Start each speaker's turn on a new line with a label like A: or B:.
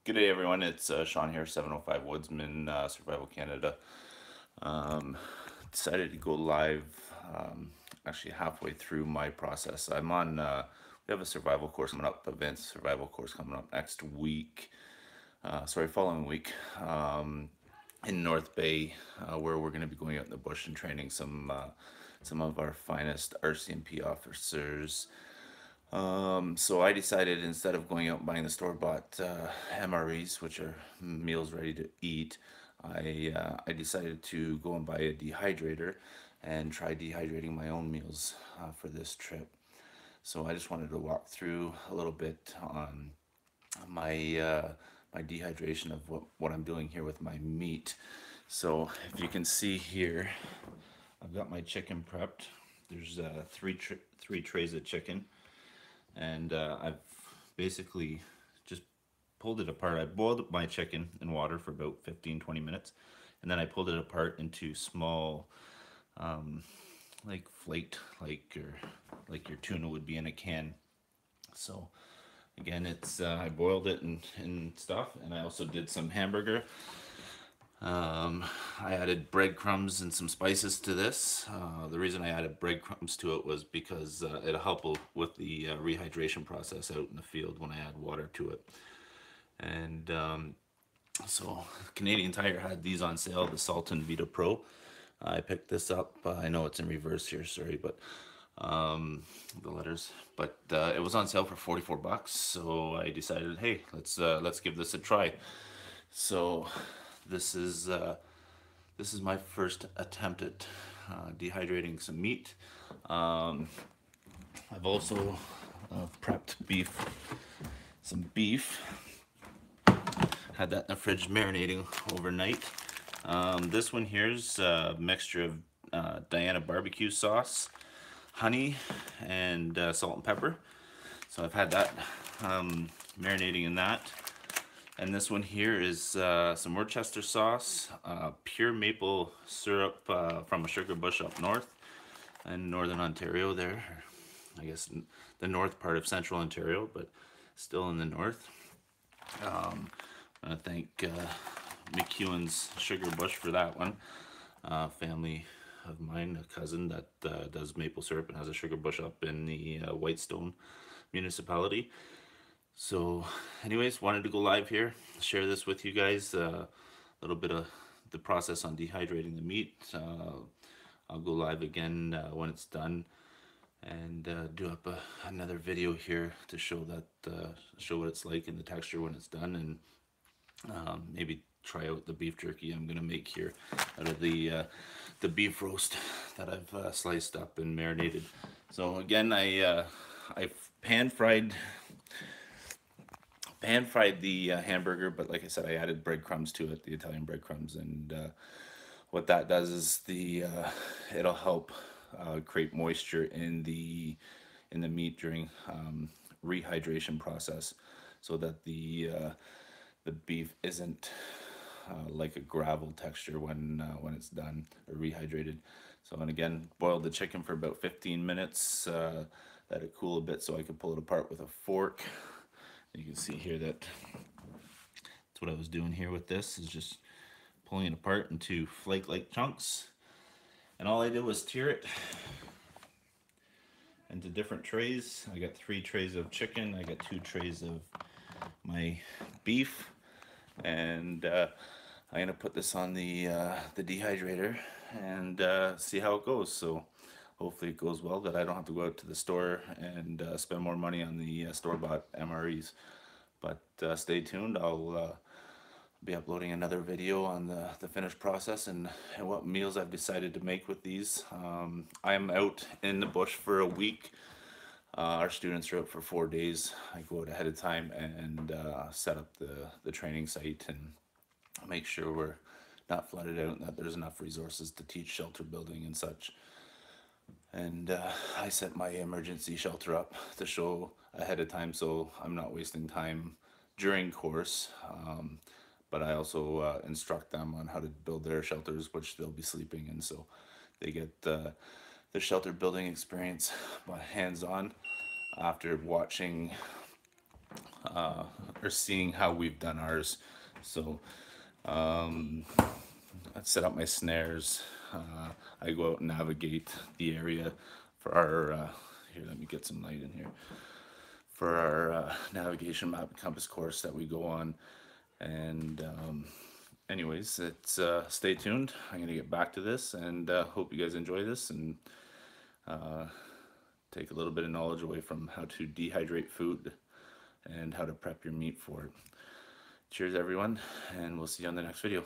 A: Good day, everyone. It's Sean here, 705 Woodsman, Survival Canada. Um, Decided to go live actually halfway through my process. We have a survival course coming up, events survival course coming up next week, following week, in North Bay, where we're going to be going out in the bush and training some of our finest RCMP officers. So I decided instead of going out and buying the store-bought MREs, which are meals ready to eat, I decided to go and buy a dehydrator and try dehydrating my own meals for this trip. So I just wanted to walk through a little bit on my dehydration of what I'm doing here with my meat. So if you can see here, I've got my chicken prepped. There's three trays of chicken, and I've basically just pulled it apart. I boiled my chicken in water for about 15-20 minutes, and then I pulled it apart into small, like flaked, like your tuna would be in a can. So again, it's I boiled it and stuff, and I also did some hamburger. I added breadcrumbs and some spices to this. The reason I added breadcrumbs to it was because it'll help with the rehydration process out in the field when I add water to it. And so Canadian Tire had these on sale, the Salton Vita Pro. I picked this up. I know it's in reverse here, sorry, but the letters. But it was on sale for 44 bucks, so I decided, hey, let's give this a try. So this is my first attempt at dehydrating some meat. I've also prepped some beef. Had that in the fridge marinating overnight. This one here's a mixture of Diana barbecue sauce, honey, and salt and pepper. So I've had that marinating in that. And this one here is some Worcester sauce, pure maple syrup from a sugar bush up north in northern Ontario there. I guess the north part of central Ontario, but still in the north. I thank McEwen's Sugar Bush for that one. Family of mine, a cousin that does maple syrup and has a sugar bush up in the Whitestone municipality. So anyways, wanted to go live here, share this with you guys, a little bit of the process on dehydrating the meat. I'll go live again when it's done, and do up another video here to show show what it's like and the texture when it's done, and maybe try out the beef jerky I'm gonna make here out of the beef roast that I've sliced up and marinated. So again, I pan fried the hamburger, but like I said, I added breadcrumbs to it, the Italian breadcrumbs, and what that does is it'll help create moisture in the meat during rehydration process, so that the beef isn't like a gravel texture when it's done or rehydrated. So, and again, boiled the chicken for about 15 minutes, let it cool a bit so I could pull it apart with a fork. You can see here that's what I was doing here with this, is just pulling it apart into flake-like chunks. And all I did was tear it into different trays. I got 3 trays of chicken, I got 2 trays of my beef, and I'm gonna put this on the dehydrator and see how it goes. So hopefully it goes well, that I don't have to go out to the store and spend more money on the store-bought MREs. But stay tuned. I'll be uploading another video on the finished process and what meals I've decided to make with these. I'm out in the bush for a week. Our students are out for 4 days. I go out ahead of time and set up the training site and make sure we're not flooded out and that there's enough resources to teach shelter building and such. And I set my emergency shelter up to show ahead of time, so I'm not wasting time during course. But I also instruct them on how to build their shelters, which they'll be sleeping in, so they get the shelter building experience hands-on after watching or seeing how we've done ours. So I set up my snares. I go out and navigate the area for our, here, let me get some light in here, for our navigation map and compass course that we go on. And anyways, it's stay tuned. I'm gonna get back to this, and hope you guys enjoy this and take a little bit of knowledge away from how to dehydrate food and how to prep your meat for it. Cheers everyone, and we'll see you on the next video.